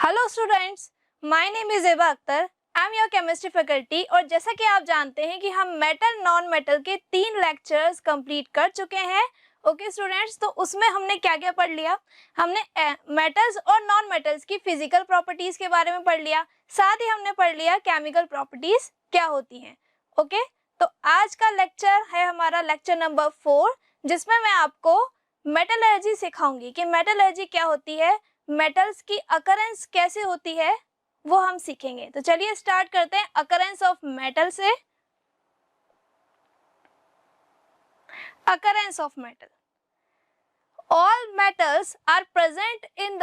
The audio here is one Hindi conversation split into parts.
Hello students, my name is Eba Akhtar. I am your chemistry faculty. और जैसा कि आप जानते हैं कि हम मेटल नॉन मेटल के 3 लेक्चर्स कंप्लीट कर चुके हैं। ओके स्टूडेंट्स, तो उसमें हमने क्या क्या पढ़ लिया? हमने मेटल्स और नॉन मेटल्स की फिजिकल प्रॉपर्टीज के बारे में पढ़ लिया, साथ ही हमने पढ़ लिया केमिकल प्रॉपर्टीज क्या होती हैं। ओके, तो आज का लेक्चर है हमारा लेक्चर नंबर 4, जिसमें मैं आपको मेटलर्जी सिखाऊंगी कि मेटलर्जी क्या होती है, मेटल्स की अकरेंस कैसे होती है, वो हम सीखेंगे। तो चलिए स्टार्ट करते हैं अकरेंस ऑफ मेटल से। Occurrence of metal, all metals are present in the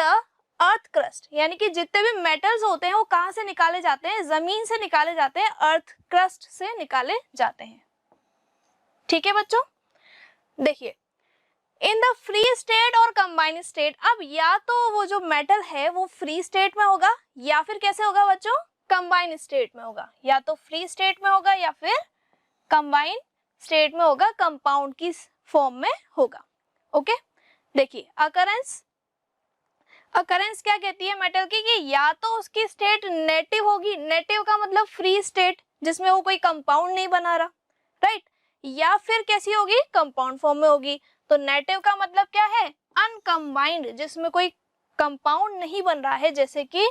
earth crust, यानी कि जितने भी मेटल्स होते हैं वो कहाँ से निकाले जाते हैं? जमीन से निकाले जाते हैं, अर्थ क्रस्ट से निकाले जाते हैं। ठीक है बच्चों, देखिए इन द फ्री स्टेट और कंबाइंड स्टेट, अब या तो वो जो मेटल है वो फ्री स्टेट में होगा या फिर कैसे होगा बच्चों? कंबाइंड स्टेट में होगा। या तो फ्री स्टेट में होगा या फिर कंबाइंड स्टेट में होगा, कंपाउंड की फॉर्म में होगा। ओके, देखिए अकरेंस क्या कहती है मेटल की कि या तो उसकी स्टेट नेटिव होगी, नेटिव का मतलब फ्री स्टेट जिसमें वो कोई कंपाउंड नहीं बना रहा, राइट, या फिर कैसी होगी? कंपाउंड फॉर्म में होगी। तो नेटिव का मतलब क्या है? अनकंबाइंड, जिसमें कोई कंपाउंड नहीं बन रहा है, जैसे कि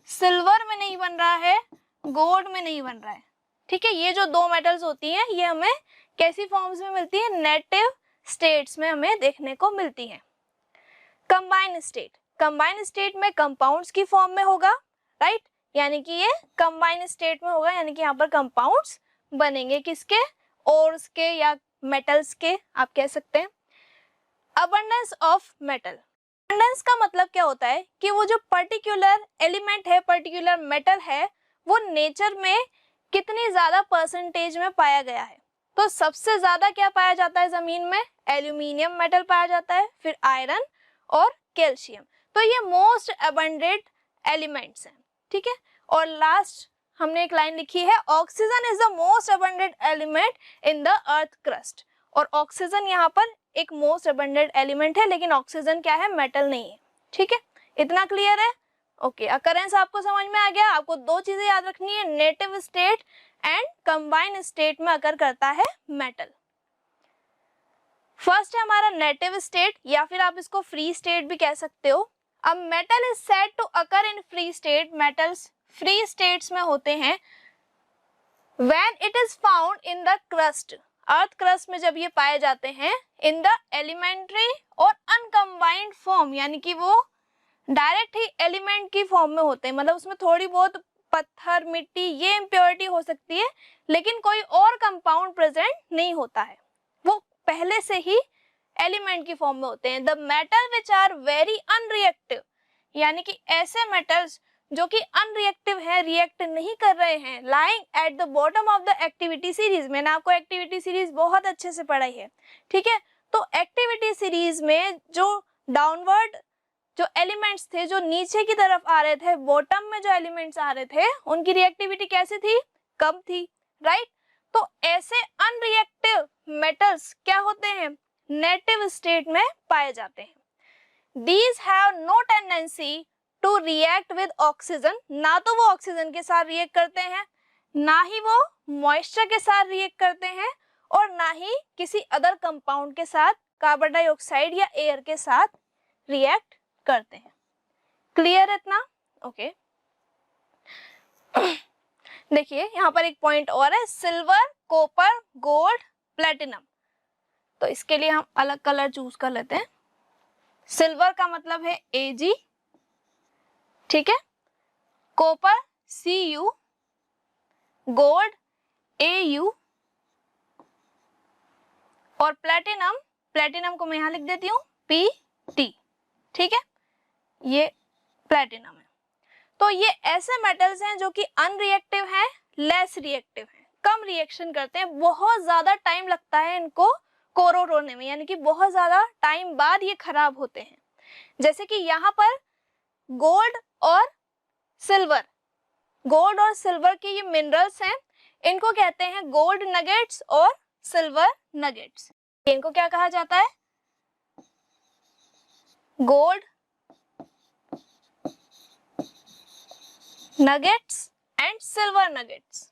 सिल्वर में नहीं बन रहा है, गोल्ड में नहीं बन रहा है। ठीक है, ये जो दो मेटल्स होती हैं ये हमें कैसी फॉर्म्स में मिलती है? नेटिव स्टेट्स में हमें देखने को मिलती है। कंबाइंड स्टेट में कंपाउंड्स की फॉर्म में होगा, राइट, यानी कि ये कंबाइंड स्टेट में होगा, यानी कि यहाँ पर कंपाउंड्स बनेंगे किसके? ओर्स के या मेटल्स के, आप कह सकते हैं। अबंडेंस ऑफ मेटल, अबंडेंस का मतलब क्या होता है कि वो जो पर्टिकुलर एलिमेंट है, पर्टिकुलर मेटल है, वो नेचर में कितनी ज्यादा परसेंटेज में पाया गया है। तो सबसे ज्यादा क्या पाया जाता है जमीन में? एल्यूमिनियम मेटल पाया जाता है, फिर आयरन और कैल्शियम। तो ये मोस्ट अबंडेंट एलिमेंट्स हैं। ठीक है, और लास्ट हमने एक लाइन लिखी है, oxygen is the most abundant element in the earth crust. और ऑक्सीजन यहाँ पर एक मोस्ट अबंडेंट एलिमेंट है, लेकिन ऑक्सीजन क्या है? मेटल नहीं है। ठीक है, इतना क्लियर है? ओके, अकरेंस आपको समझ में आ गया। आपको दो चीजें याद रखनी है, native state and combined state में अकर करता है मेटल। फर्स्ट है हमारा नेटिव स्टेट, या फिर आप इसको फ्री स्टेट भी कह सकते हो। अब metal is said to occur in free state, metals free states में होते हैं when it is found in the crust, earth crust में जब ये पाए जाते हैं, इन द एलिमेंट्री और अनकंबाइंड फॉर्म, यानी कि वो डायरेक्ट ही एलिमेंट की फॉर्म में होते हैं, मतलब उसमें थोड़ी बहुत पत्थर, मिट्टी, ये इम्प्योरिटी हो सकती है, लेकिन कोई और कंपाउंड प्रेजेंट नहीं होता है, वो पहले से ही एलिमेंट की फॉर्म में होते हैं। The metal which are very unreactive, यानी कि ऐसे मेटल्स जो कि अनरिएक्टिव है, रिएक्ट नहीं कर रहे हैं, lying at the bottom of the activity series. मैंने आपको एक्टिविटी सीरीज बहुत अच्छे से पढ़ाई है। ठीक है, तो एक्टिविटी सीरीज में जो डाउनवर्ड जो एलिमेंट्स थे, जो नीचे की तरफ आ रहे थे, बॉटम में जो एलिमेंट्स आ रहे थे, उनकी रिएक्टिविटी कैसी थी? कम थी, राइट। तो ऐसे अनरिएक्टिव मेटल्स क्या होते हैं? नेटिव स्टेट में पाए जाते हैं। These have no tendency to react with oxygen, ना तो वो ऑक्सीजन के साथ रिएक्ट करते हैं, ना ही वो मॉइस्चर के साथ रिएक्ट करते हैं, और ना ही किसी अदर कंपाउंड के साथ, कार्बन डाइऑक्साइड या एयर के साथ रिएक्ट करते हैं। क्लियर है इतना? ओके, देखिए यहाँ पर एक पॉइंट और है, सिल्वर, कॉपर, गोल्ड, प्लेटिनम। तो इसके लिए हम अलग कलर चूज कर लेते हैं। सिल्वर का मतलब है Ag, ठीक है, कॉपर Cu, गोल्ड Au, और प्लेटिनम को मैं यहां लिख देती हूँ Pt। ठीक है, ये प्लेटिनम है। तो ये ऐसे मेटल्स हैं जो कि अनरिएक्टिव हैं, लेस रिएक्टिव हैं, कम रिएक्शन करते हैं, बहुत ज्यादा टाइम लगता है इनको कोरोड होने में, यानी कि बहुत ज्यादा टाइम बाद ये खराब होते हैं। जैसे कि यहाँ पर गोल्ड और सिल्वर के ये मिनरल्स हैं, इनको कहते हैं गोल्ड नगेट्स और सिल्वर नगेट्स। इनको क्या कहा जाता है? Gold nuggets and silver nuggets.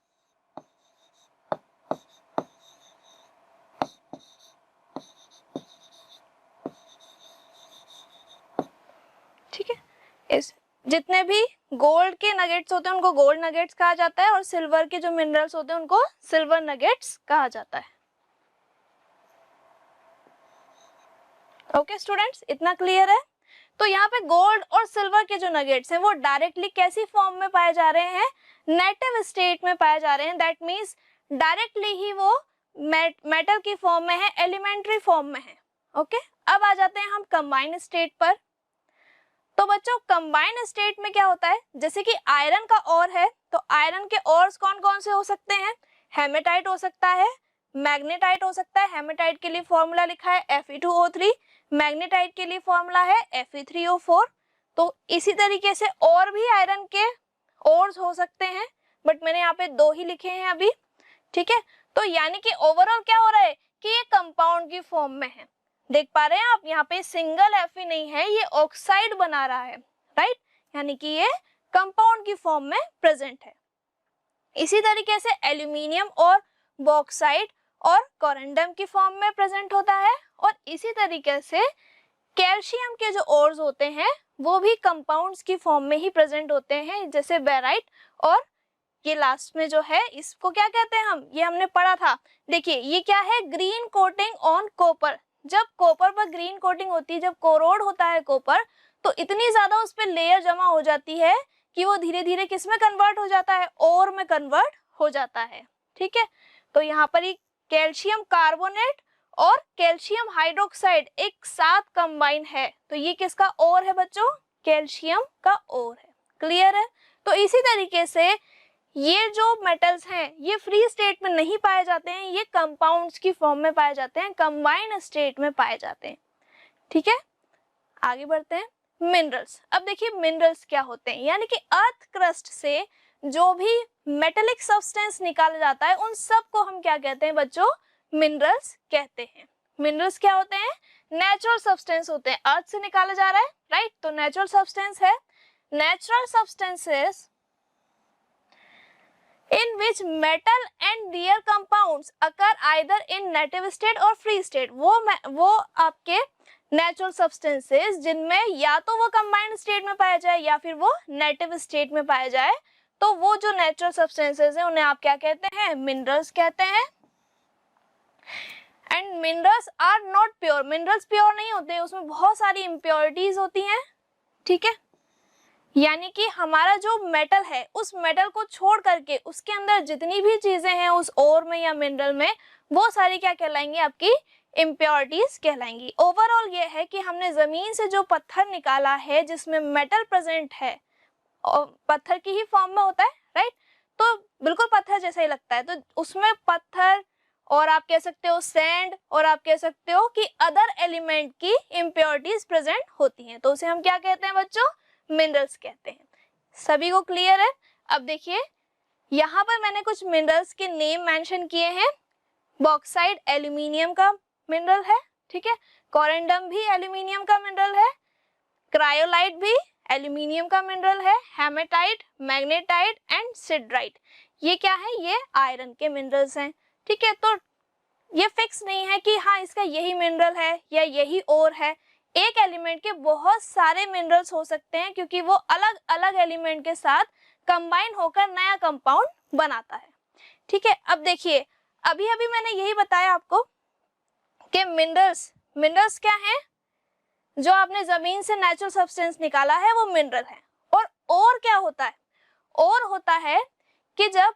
ठीक है, इस जितने भी गोल्ड के नगेट्स होते हैं उनको गोल्ड नगेट्स कहा जाता है और सिल्वर के जो मिनरल्स होते हैं उनको सिल्वर नगेट्स कहा जाता है. ओके स्टूडेंट्स, इतना क्लियर है. तो यहाँ पे गोल्ड और सिल्वर के जो नगेट्स हैं वो डायरेक्टली कैसी फॉर्म में पाए जा रहे हैं, नेटिव स्टेट में पाए जा रहे हैं. दैट मीन्स डायरेक्टली ही वो मेटल की फॉर्म में है, एलिमेंट्री फॉर्म में है. ओके, अब आ जाते हैं हम कंबाइंड स्टेट पर. तो बच्चों कंबाइंड स्टेट में क्या होता है, जैसे कि आयरन का ओर है तो आयरन के ओर्स कौन कौन से हो सकते हैं, हेमेटाइट हो सकता है, मैग्नेटाइट हो सकता है. हेमेटाइट के लिए फॉर्मूला लिखा है Fe2O3, मैग्नेटाइट के लिए फॉर्मूला है Fe3O4. तो इसी तरीके से और भी आयरन के ओर्स हो सकते हैं, बट मैंने यहाँ पे 2 ही लिखे हैं अभी. ठीक है, तो यानी कि ओवरऑल क्या हो रहा है कि ये कंपाउंड की फॉर्म में है. देख पा रहे हैं आप, यहाँ पे सिंगल Fe नहीं है, ये ऑक्साइड बना रहा है. राइट, यानी कि ये कंपाउंड की फॉर्म में प्रेजेंट है. इसी तरीके से एल्यूमिनियम और बॉक्साइट और कोरेंडम की फॉर्म में प्रेजेंट होता है. और इसी तरीके से कैल्शियम के जो ओर्स होते हैं वो भी कंपाउंड्स की फॉर्म में ही प्रेजेंट होते हैं, जैसे बेराइट. और ये लास्ट में जो है इसको क्या कहते हैं हम, ये हमने पढ़ा था. देखिए ये क्या है, ग्रीन कोटिंग ऑन कॉपर. जब कॉपर पर ग्रीन कोटिंग होती है, जब कोरोड होता है कॉपर, तो इतनी ज्यादा उस पर लेयर जमा हो जाती है कि वो धीरे धीरे किस में कन्वर्ट हो जाता है, ओर में कन्वर्ट हो जाता है. ठीक है, तो यहाँ पर ही कैल्शियम कार्बोनेट और कैल्शियम हाइड्रोक्साइड एक साथ कंबाइन है, तो ये किसका ओर है बच्चों, कैल्शियम का ओर है. क्लियर है. तो इसी तरीके से ये जो मेटल्स हैं ये फ्री स्टेट में नहीं पाए जाते हैं, ये कंपाउंड्स की फॉर्म में पाए जाते हैं, कंबाइंड स्टेट में पाए जाते हैं. ठीक है, आगे बढ़ते हैं. मिनरल्स. अब देखिए मिनरल्स क्या होते हैं, यानी कि अर्थ क्रस्ट से जो भी मेटेलिक सब्सटेंस निकाला जाता है उन सब को हम क्या कहते हैं बच्चों, मिनरल्स कहते हैं. मिनरल्स क्या होते हैं, नेचुरल सब्सटेंस होते हैं, अर्थ से निकाला जा रहा है. राइट, तो नेचुरल सब्सटेंस है. Natural substances in which metal and their compounds occur either in native state or free state. वो आपके नेचुरल सब्सटेंसेस जिनमें या तो वो कंबाइंड स्टेट में पाया जाए या फिर वो नेटिव स्टेट में पाया जाए, तो वो जो नेचुरल सब्सटेंसेस हैं उन्हें आप क्या कहते हैं, मिनरल्स कहते हैं. And minerals are not pure. Minerals pure नहीं होते, उसमें बहुत सारी इम्प्योरिटीज होती हैं. ठीक है, यानी कि हमारा जो मेटल है उस मेटल को छोड़ करके उसके अंदर जितनी भी चीजें हैं उस ओर में या मिनरल में, वो सारी क्या कहलाएंगी, आपकी इम्प्योरिटीज कहलाएंगी. ओवरऑल ये है कि हमने जमीन से जो पत्थर निकाला है जिसमें मेटल प्रेजेंट है, और पत्थर की ही फॉर्म में होता है. राइट, तो बिल्कुल पत्थर जैसा ही लगता है, तो उसमें पत्थर और आप कह सकते हो सैंड और आप कह सकते हो कि अदर एलिमेंट की इम्प्योरिटीज प्रेजेंट होती हैं, तो उसे हम क्या कहते हैं बच्चों, मिनरल्स कहते हैं. सभी को क्लियर है. अब देखिए यहाँ पर मैंने कुछ मिनरल्स के नेम मेंशन किए हैं. बॉक्साइट एल्यूमिनियम का मिनरल है. ठीक है, कोरेंडम भी एल्यूमिनियम का मिनरल है, क्रायोलाइट भी एल्यूमिनियम का मिनरल है, हेमेटाइट, मैग्नेटाइट एंड सिडराइट ये क्या है, ये आयरन के मिनरल्स हैं. ठीक है, तो ये फिक्स नहीं है कि हाँ इसका यही मिनरल है या यही और है. एक एलिमेंट के बहुत सारे मिनरल्स हो सकते हैं क्योंकि वो अलग अलग एलिमेंट के साथ कंबाइन होकर नया कंपाउंड बनाता है. ठीक है, अब देखिए अभी अभी मैंने यही बताया आपको कि मिनरल्स क्या हैं, जो आपने जमीन से नेचुरल सब्सटेंस निकाला है वो मिनरल है. और क्या होता है, और होता है कि जब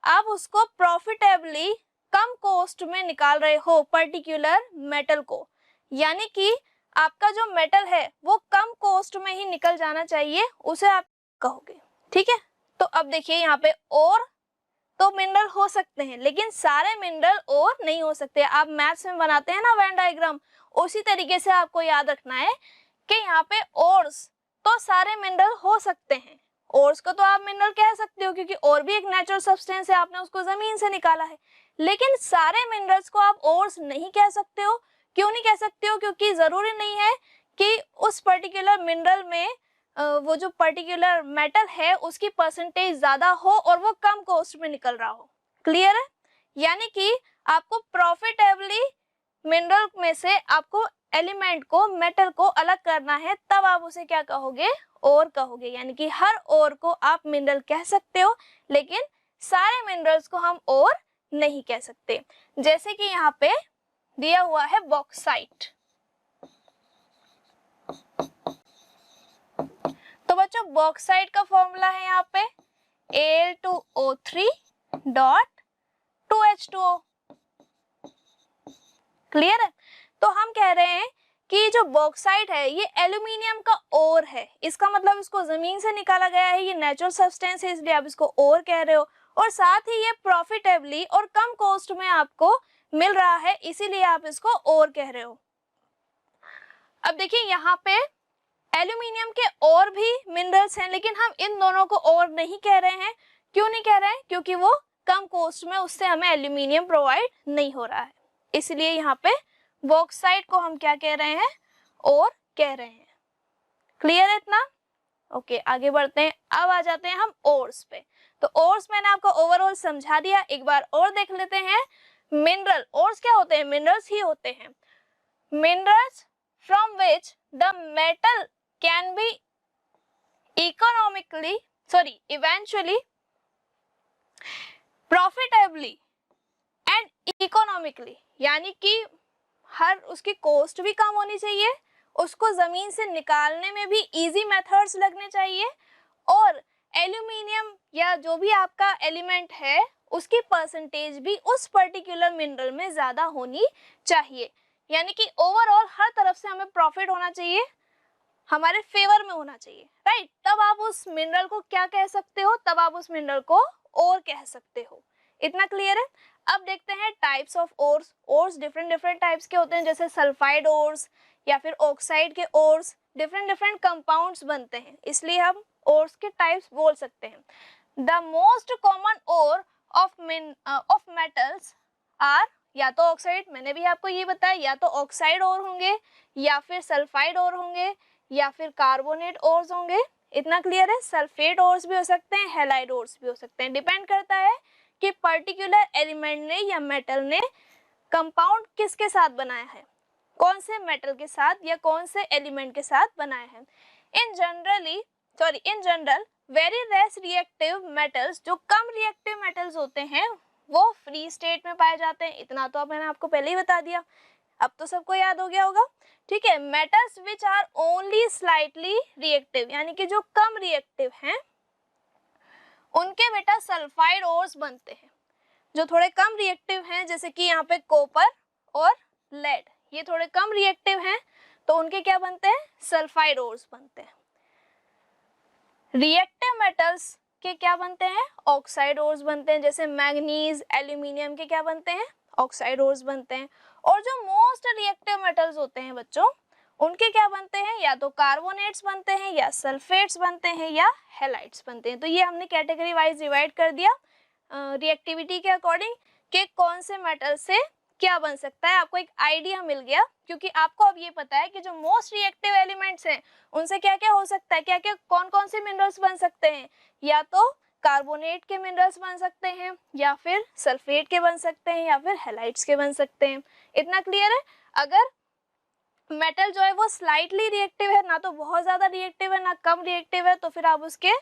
आप उसको प्रॉफिटेबली कम कॉस्ट में निकाल रहे हो पर्टिकुलर मेटल को, यानी कि आपका जो मेटल है वो कम कॉस्ट में ही निकल जाना चाहिए, उसे आप कहोगे. ठीक है, तो अब देखिए यहाँ पे और तो मिनरल हो सकते हैं लेकिन सारे मिनरल और नहीं हो सकते. आप मैथ्स में बनाते हैं ना वेन डायग्राम, उसी तरीके से आपको याद रखना है कि यहाँ पे ओर्स तो सारे मिनरल हो सकते हैं. ओर्स को तो आप मिनरल कह सकते हो क्योंकि और भी एक नेचुरल सब्सटेंस है, आपने उसको जमीन से निकाला है. लेकिन सारे मिनरल्स को आप ओर्स नहीं कह सकते हो. क्यों नहीं कह सकते हो, क्योंकि जरूरी नहीं है कि उस पर्टिकुलर मिनरल में वो जो पर्टिकुलर मेटल है उसकी परसेंटेज ज्यादा हो और वो कम कॉस्ट में निकल रहा हो। क्लियर है? यानी कि आपको प्रॉफिटेबली मिनरल में से आपको एलिमेंट को, मेटल को अलग करना है, तब आप उसे क्या कहोगे? ओर कहोगे। यानी कि हर ओर को आप मिनरल कह सकते हो, लेकिन सारे मिनरल्स को हम ओर नहीं कह सकते। जैसे कि यहाँ पे दिया हुआ है बॉक्साइट। तो बच्चों बॉक्साइट का फॉर्मूला है यहाँ पे Al2O3.2H2O। क्लियर है? तो हम कह रहे हैं कि जो बॉक्साइट है ये एल्यूमिनियम का ओर है। इसका मतलब इसको जमीन से निकाला गया है, ये नेचुरल सब्सटेंस है, इसलिए आप इसको ओर कह रहे हो। और साथ ही ये प्रॉफिटेबली और कम कॉस्ट में आपको मिल रहा है, इसीलिए आप इसको ओर कह रहे हो। अब देखिए यहाँ पे एल्यूमिनियम के और भी मिनरल्स हैं, लेकिन हम इन दोनों को और नहीं कह रहे हैं। क्यों नहीं कह रहे हैं? क्योंकि वो कम कॉस्ट में, उससे हमें एल्यूमिनियम प्रोवाइड नहीं हो रहा है, इसलिए यहाँ पे बॉक्साइट को हम क्या कह रहे हैं? और कह रहे हैं। क्लियर है इतना? ओके, आगे बढ़ते हैं। अब आ जाते हैं हम ओर्स पे। तो ओर्स मैंने आपको ओवरऑल समझा दिया, एक बार और देख लेते हैं। मिनरल, ओर्स क्या होते हैं? मिनरल्स ही होते हैं। Minerals from which the metal can be eventually profitably and economically, यानी कि हर उसकी कॉस्ट भी कम होनी चाहिए, उसको जमीन से निकालने में भी इजी मेथड्स लगने चाहिए, और एल्यूमिनियम या जो भी आपका एलिमेंट है उसकी परसेंटेज भी उस पर्टिकुलर मिनरल में ज्यादा होनी चाहिए। यानी कि ओवरऑल हर तरफ से हमें प्रॉफिट होना चाहिए, हमारे फेवर में होना चाहिए, राइट? तब आप उस मिनरल को क्या कह सकते हो? तब आप उस मिनरल को ओर कह सकते हो। इतना क्लियर है? अब देखते हैं types of ores. Ores different types के होते हैं, जैसे सल्फाइड ओर्स या फिर ऑक्साइड के ओर्स। डिफरेंट कंपाउंड्स बनते हैं, इसलिए हम ओर्स के टाइप्स बोल सकते हैं। The most common ore of metals are, या तो ऑक्साइड, मैंने भी आपको ये बताया, या तो ऑक्साइड ओर होंगे, या फिर सल्फाइड ओर होंगे, या फिर कार्बोनेट ओर्स होंगे। इतना क्लियर है? सल्फेट ओर्स भी हो सकते हैं, हैलाइड ओर्स भी हो सकते हैं। डिपेंड करता है कि पर्टिकुलर एलिमेंट ने या मेटल ने कंपाउंड किसके साथ बनाया है, कौन से मेटल के साथ या कौन से एलिमेंट के साथ बनाया है। In general very less reactive metals, जो कम रिएक्टिव मेटल्स होते हैं वो फ्री स्टेट में पाए जाते हैं। इतना तो मैंने आपको पहले ही बता दिया, अब तो सबको याद हो गया होगा। ठीक है, metals which are only slightly reactive, यानी कि जो कम रिएक्टिव हैं उनके बेटा सल्फाइड ओर्स बनते हैं। जो थोड़े कम रिएक्टिव हैं, जैसे कि यहाँ पे कॉपर और लेड, ये थोड़े कम रिएक्टिव हैं, तो उनके क्या बनते हैं? सल्फाइड ओर्स बनते हैं। रिएक्टिव मेटल्स के क्या बनते हैं? ऑक्साइड ओर्स बनते हैं, जैसे मैग्नीज, एल्यूमिनियम के क्या बनते हैं? ऑक्साइड ओर्स बनते हैं। और जो मोस्ट रिएक्टिव मेटल्स होते हैं बच्चों, उनके क्या बनते हैं? या तो कार्बोनेट्स बनते हैं, या सल्फेट्स बनते हैं, या हैलाइड्स बनते हैं। तो ये हमने कैटेगरी वाइज डिवाइड कर दिया रिएक्टिविटी के अकॉर्डिंग कि कौन से मेटल से क्या बन सकता है। आपको एक आइडिया मिल गया, क्योंकि आपको अब ये पता है कि जो मोस्ट रिएक्टिव एलिमेंट्स हैं उनसे क्या क्या हो सकता है, क्या क्या कौन कौन से मिनरल्स बन सकते हैं। या तो कार्बोनेट के मिनरल्स बन सकते हैं, या फिर सल्फेट के बन सकते हैं, या फिर हैलाइड्स के बन सकते हैं। इतना क्लियर है? अगर मेटल जो है वो स्लाइटली रिएक्टिव है, ना तो बहुत ज्यादा रिएक्टिव है ना कम रिएक्टिव है, तो फिर आप उसके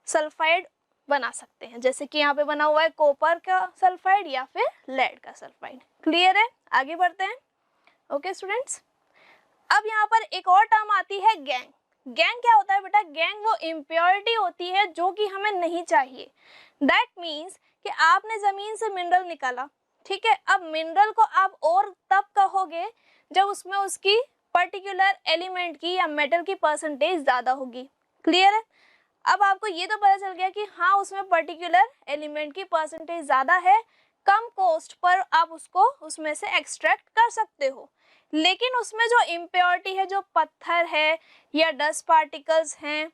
सल्फाइड बना सकते हैं, जैसे कि यहाँ पे बना हुआ है कॉपर का सल्फाइड या फिर लेड का सल्फाइड। क्लियर है? आगे बढ़ते हैं। ओके स्टूडेंट्स, अब यहाँ पर एक और टर्म आती है गैंग। गैंग क्या होता है बेटा? गैंग वो इम्प्योरिटी होती है जो कि हमें नहीं चाहिए। दैट मीन्स कि आपने जमीन से मिनरल निकाला, ठीक है, अब मिनरल को आप और तब कहोगे जब उसमें उसकी पर्टिकुलर एलिमेंट की या मेटल की परसेंटेज ज्यादा होगी। क्लियर है? अब आपको ये तो पता चल गया कि हाँ उसमें पर्टिकुलर एलिमेंट की परसेंटेज ज्यादा है, कम कॉस्ट पर आप उसको उसमें से एक्सट्रैक्ट कर सकते हो। लेकिन उसमें जो इम्प्योरिटी है, जो पत्थर है या डस्ट पार्टिकल्स हैं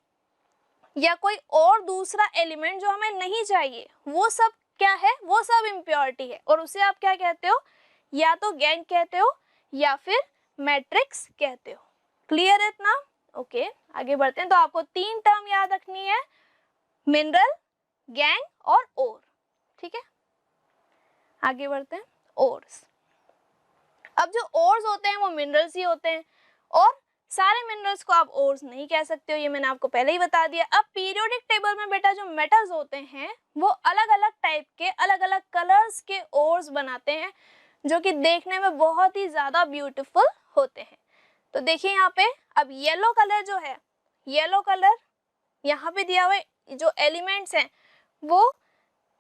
या कोई और दूसरा एलिमेंट जो हमें नहीं चाहिए, वो सब क्या है? वो सब इम्प्योरिटी है, और उसे आप क्या कहते हो? या तो गैंग कहते हो या फिर मैट्रिक्स कहते हो। क्लियर है इतना? ओके आगे बढ़ते हैं। तो आपको 3 टर्म याद रखनी है, मिनरल, गैंग और ओर, ठीक है। आगे बढ़ते हैं, ओर्स। अब जो ओर्स होते हैं वो मिनरल्स ही होते हैं, और सारे मिनरल्स को आप ओर्स नहीं कह सकते हो, ये मैंने आपको पहले ही बता दिया। अब पीरियोडिक टेबल में बेटा जो मेटल्स होते हैं वो अलग अलग टाइप के, अलग अलग कलर्स के ओर्स बनाते हैं, जो कि देखने में बहुत ही ज्यादा ब्यूटीफुल होते हैं। तो देखिए यहाँ पे, अब येलो कलर जो है, येलो कलर यहाँ पे दिया हुआ है, जो एलिमेंट्स हैं वो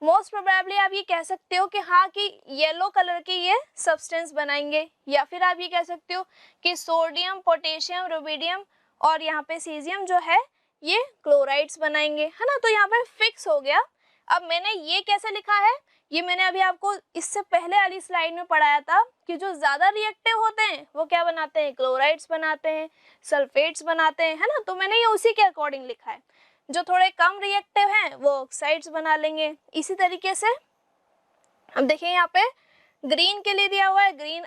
मोस्ट प्रोबेबली आप ये कह सकते हो कि हाँ कि येलो कलर के ये सब्सटेंस बनाएंगे, या फिर आप ये कह सकते हो कि सोडियम, पोटेशियम, रुबिडियम और यहाँ पे सीजियम जो है ये क्लोराइड्स बनाएंगे, है ना। तो यहाँ पे फिक्स हो गया। अब मैंने ये कैसे लिखा है, ये मैंने अभी आपको इससे पहले वाली स्लाइड में पढ़ाया था कि जो ज्यादा रिएक्टिव होते हैं वो क्या बनाते हैं, क्लोराइड्स बनाते हैं, सल्फेट्स बनाते हैं, है ना। तो मैंने ये उसी के अकॉर्डिंग लिखा है। जो थोड़े कम रिएक्टिव हैं वो ऑक्साइड्स बना लेंगे। इसी तरीके से अब देखिए यहाँ पे ग्रीन के लिए दिया हुआ है, ग्रीन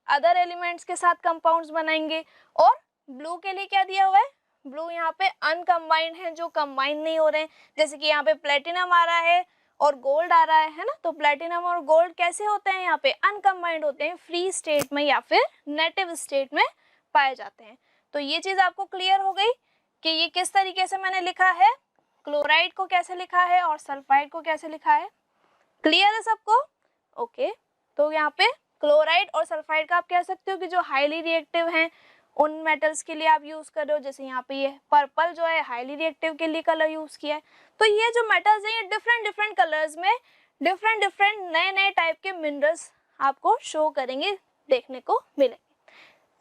अदर एलिमेंट्स के साथ कंपाउंड्स बनाएंगे, और ब्लू के लिए क्या दिया हुआ है, ब्लू यहाँ पे अनकम्बाइंड है, जो कंबाइन नहीं हो रहे हैं। जैसे कि यहाँ पे प्लेटिनम आ रहा है और गोल्ड आ रहा है ना। तो प्लेटिनम और गोल्ड कैसे होते हैं, यहाँ पे अनकम्बाइंड होते हैं, फ्री स्टेट में या फिर नेटिव स्टेट में पाए जाते हैं। तो ये चीज आपको क्लियर हो गई कि ये किस तरीके से मैंने लिखा है, क्लोराइड को कैसे लिखा है और सल्फाइड को कैसे लिखा है। क्लियर है सबको? ओके तो यहाँ पे क्लोराइड और सल्फाइड का आप कह सकते हो कि जो हाईली रिएक्टिव हैं उन मेटल्स के लिए आप यूज कर रहे हो। जैसे यहाँ पे ये पर्पल जो है हाईली रिएक्टिव के लिए कलर यूज किया है। तो ये जो मेटल्स हैं ये डिफरेंट डिफरेंट कलर्स में डिफरेंट डिफरेंट नए नए टाइप के मिनरल्स आपको शो करेंगे, देखने को मिलेंगे।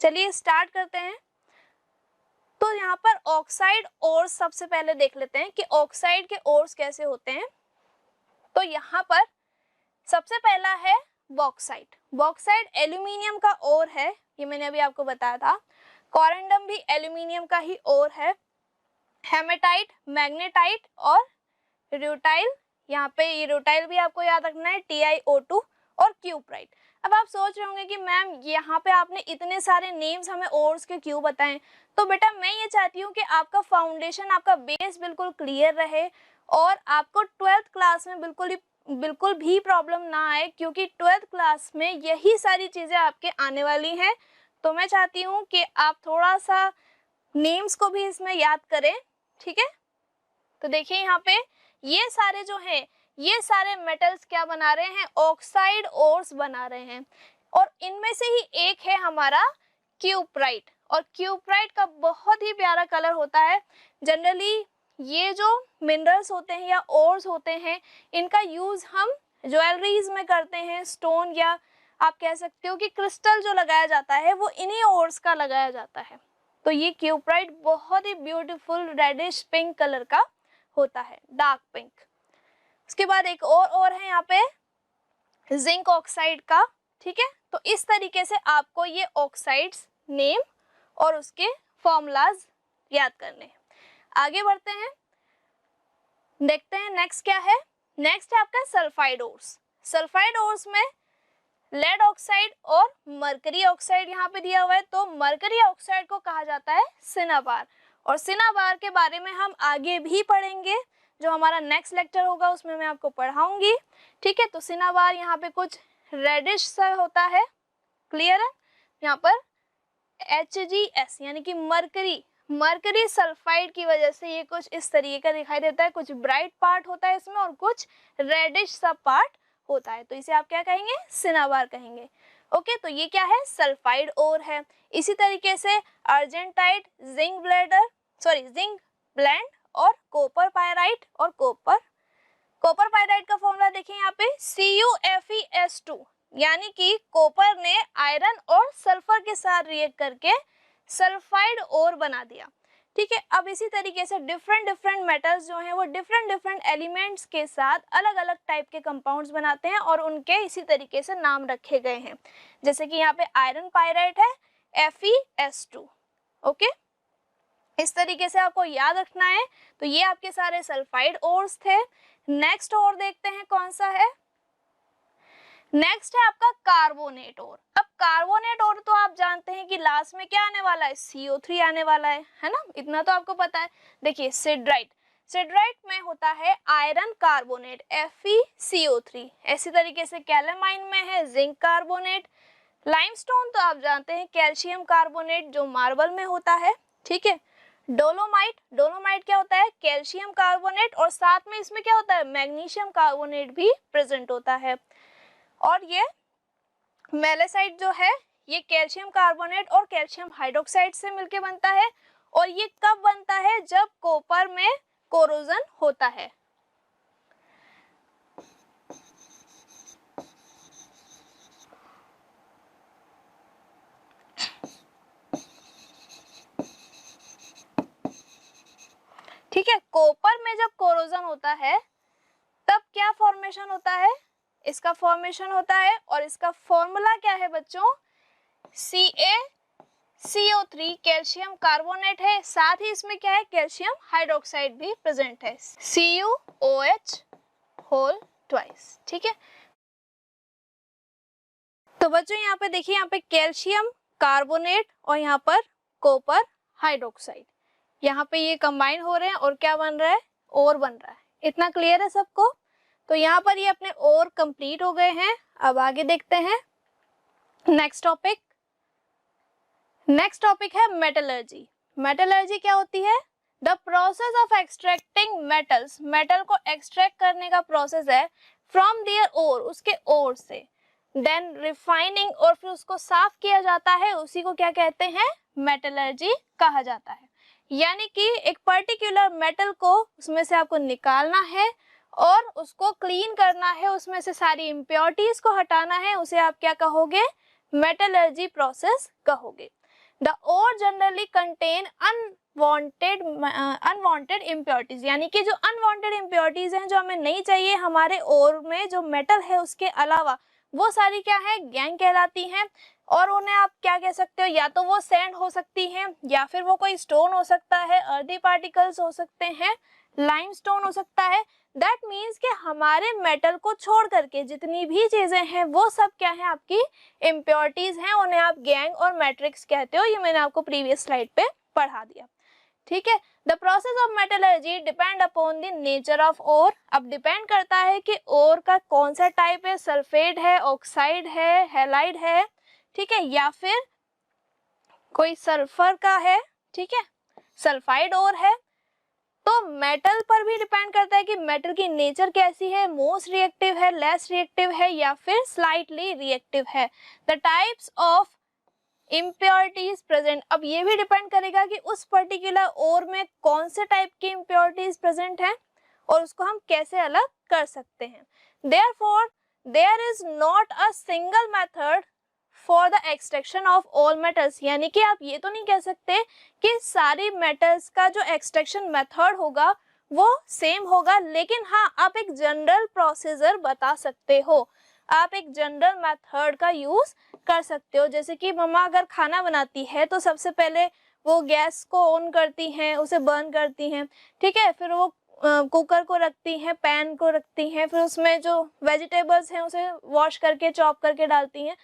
चलिए स्टार्ट करते हैं। तो यहाँ पर ऑक्साइड ओर्स सबसे पहले देख लेते हैं कि ऑक्साइड के ओर्स कैसे होते हैं। तो यहाँ पर सबसे पहला है बॉक्साइट। बॉक्साइट एल्यूमिनियम का ओर है, ये मैंने अभी आपको बताया था। कोरेंडम भी एल्यूमिनियम का ही ओर है। हेमेटाइट, मैग्नेटाइट और रूटाइल, यहाँ पे ये रूटाइल भी आपको याद रखना है, TiO2 और क्यूप्राइट। अब आप सोच रहे होंगे कि मैम यहाँ पे आपने इतने सारे नेम्स हमें ओर्स के क्यों बताएं। तो बेटा मैं ये चाहती हूँ कि आपका फाउंडेशन, आपका बेस बिल्कुल क्लियर रहे और आपको 12th क्लास में बिल्कुल भी प्रॉब्लम ना आए, क्योंकि 12th क्लास में यही सारी चीज़ें आपके आने वाली हैं। तो मैं चाहती हूँ कि आप थोड़ा सा नेम्स को भी इसमें याद करें, ठीक है। तो देखिए यहाँ पे ये सारे जो हैं ये सारे मेटल्स क्या बना रहे हैं, ऑक्साइड ओर्स बना रहे हैं। और इनमें से ही एक है हमारा क्यूप्राइट, और क्यूप्राइट का बहुत ही प्यारा कलर होता है। जनरली ये जो मिनरल्स होते हैं या ओर्स होते हैं इनका यूज हम ज्वेलरीज में करते हैं, स्टोन या आप कह सकते हो कि क्रिस्टल जो लगाया जाता है वो इन्हीं ओर्स का लगाया जाता है। तो ये क्यूप्राइट बहुत ही ब्यूटीफुल रेडिश पिंक कलर का होता है, डार्क पिंक। उसके बाद एक और है यहाँ पे जिंक ऑक्साइड का, ठीक है। तो इस तरीके से आपको ये ऑक्साइड्स नेम और उसके फॉर्मूलाज याद करने हैं। आगे बढ़ते हैं, देखते हैं नेक्स्ट क्या है। नेक्स्ट है आपका सल्फाइड ओर्स। सल्फाइड ओर्स में लेड ऑक्साइड और मरकरी ऑक्साइड यहाँ पे दिया हुआ है। तो मरकरी ऑक्साइड को कहा जाता है सिनाबार, और सिनाबार के बारे में हम आगे भी पढ़ेंगे, जो हमारा नेक्स्ट लेक्चर होगा उसमें मैं आपको पढ़ाऊंगी, ठीक है। तो सिनाबार यहाँ पे कुछ रेडिश सा होता है, क्लियर है। यहाँ पर HgS यानी कि मरकरी सल्फाइड की वजह से ये कुछ इस तरीके का दिखाई देता है, कुछ ब्राइट पार्ट होता है इसमें और कुछ रेडिश सा पार्ट होता है। तो इसे आप क्या कहेंगे, सिनाबार कहेंगे। ओके तो ये क्या है, सल्फाइड ओर है। इसी तरीके से अर्जेंटाइट, जिंक ब्लेंड और कॉपर पायराइट और कॉपर पायराइट का फॉर्मूला देखिए यहाँ पे CuFeS2, यानी कि कॉपर ने आयरन और सल्फर के साथ रिएक्ट करके सल्फाइड ओर बना दिया, ठीक है। अब इसी तरीके से डिफरेंट मेटल्स जो हैं वो डिफरेंट एलिमेंट्स के साथ अलग अलग टाइप के कंपाउंड्स बनाते हैं और उनके इसी तरीके से नाम रखे गए हैं। जैसे कि यहाँ पे आयरन पायराइट है FeS2, ओके। इस तरीके से आपको याद रखना है। तो ये आपके सारे सल्फाइड ओर्स थे। नेक्स्ट और देखते हैं कौन सा है। नेक्स्ट है आपका कार्बोनेट ओर। अब कार्बोनेट ओर तो आप जानते हैं कि लास्ट में क्या आने वाला है, CO3 आने वाला है ना, इतना तो आपको पता है। देखिए सिडराइट, सिडराइट में होता है आयरन कार्बोनेट FeCO3। ऐसी तरीके से कैलामाइन में है जिंक कार्बोनेट। लाइमस्टोन तो आप जानते हैं कैल्शियम कार्बोनेट जो मार्बल में होता है, ठीक है। डोलोमाइट, डोलोमाइट क्या होता है, कैल्शियम कार्बोनेट और साथ में इसमें क्या होता है, मैग्नीशियम कार्बोनेट भी प्रेजेंट होता है। और ये मैलेसाइट जो है ये कैल्शियम कार्बोनेट और कैल्शियम हाइड्रोक्साइड से मिलके बनता है। और ये कब बनता है, जब कॉपर में कोरोजन होता है। ठीक है, कॉपर में जब कोरोजन होता है तब क्या फॉर्मेशन होता है, इसका फॉर्मेशन होता है। और इसका फॉर्मूला क्या है बच्चों, CaCO3 कैल्शियम कार्बोनेट है, साथ ही इसमें क्या है, कैल्शियम हाइड्रोक्साइड भी प्रेजेंट है, CuOH होल ट्वाइस। ठीक है, तो बच्चों यहाँ पे देखिए, यहाँ पे कैल्शियम कार्बोनेट और यहाँ पर कॉपर हाइड्रोक्साइड, यहाँ पे ये कंबाइन हो रहे हैं और क्या बन रहा है, ओर बन रहा है। इतना क्लियर है सबको? तो यहाँ पर ये अपने ओर कंप्लीट हो गए हैं। अब आगे देखते हैं नेक्स्ट टॉपिक। नेक्स्ट टॉपिक है मेटलर्जी। मेटलर्जी क्या होती है, the process of extracting metals, metal को एक्सट्रैक्ट करने का प्रोसेस है फ्रॉम देयर ओर, उसके ओर से, देन रिफाइनिंग और फिर उसको साफ किया जाता है, उसी को क्या कहते हैं, मेटलर्जी कहा जाता है। यानी कि एक पर्टिकुलर मेटल को उसमें से आपको निकालना है और उसको क्लीन करना है, उसमें से सारी इम्प्योरिटीज को हटाना है, उसे आप क्या कहोगे, मेटलर्जी प्रोसेस कहोगे। The ore generally contain unwanted impurities, यानी कि जो अनवांटेड इम्प्योरिटीज हैं, जो हमें नहीं चाहिए हमारे ओर में, जो मेटल है उसके अलावा, वो सारी क्या है, गैंग कहलाती हैं। और उन्हें आप क्या कह सकते हो, या तो वो सैंड हो सकती हैं, या फिर वो कोई स्टोन हो सकता है, अर्दी पार्टिकल्स हो सकते हैं, लाइमस्टोन हो सकता है। दैट मीन्स कि हमारे मेटल को छोड़ करके जितनी भी चीजें हैं वो सब क्या है, आपकी इम्प्योरिटीज हैं, उन्हें आप गैंग और मैट्रिक्स कहते हो। ये मैंने आपको प्रीवियस स्लाइड पे पढ़ा दिया। ठीक है, the process of metallurgy depend upon the nature of ore. अब डिपेंड करता है कि ओर का कौन सा टाइप है, सल्फेट है, ऑक्साइड है, हैलाइड है, ठीक है, या फिर कोई सल्फर का है, ठीक है, सल्फाइड ओर है। तो मेटल पर भी डिपेंड करता है कि मेटल की नेचर कैसी है, मोस्ट रिएक्टिव है, लेस रिएक्टिव है, या फिर स्लाइटली रिएक्टिव है। The types of impurities present, अब ये भी डिपेंड करेगा कि उस पर्टिकुलर ओर में कौन से टाइप की इम्प्योरिटीज प्रेजेंट है और उसको हम कैसे अलग कर सकते हैं। Therefore there is not a single method for the extraction of all metals, यानी कि आप ये तो नहीं कह सकते कि सारी मेटल्स का जो एक्सट्रैक्शन मेथड होगा वो सेम होगा, लेकिन हाँ आप एक जनरल प्रोसीजर बता सकते हो, आप एक जनरल मेथड का यूज कर सकते हो। जैसे कि मम्मा अगर खाना बनाती है तो सबसे पहले वो गैस को ऑन करती हैं, उसे बर्न करती हैं, ठीक है, फिर वो कुकर को रखती हैं, पैन को रखती हैं, फिर उसमें जो वेजिटेबल्स हैं उसे वॉश करके चॉप करके डालती हैं,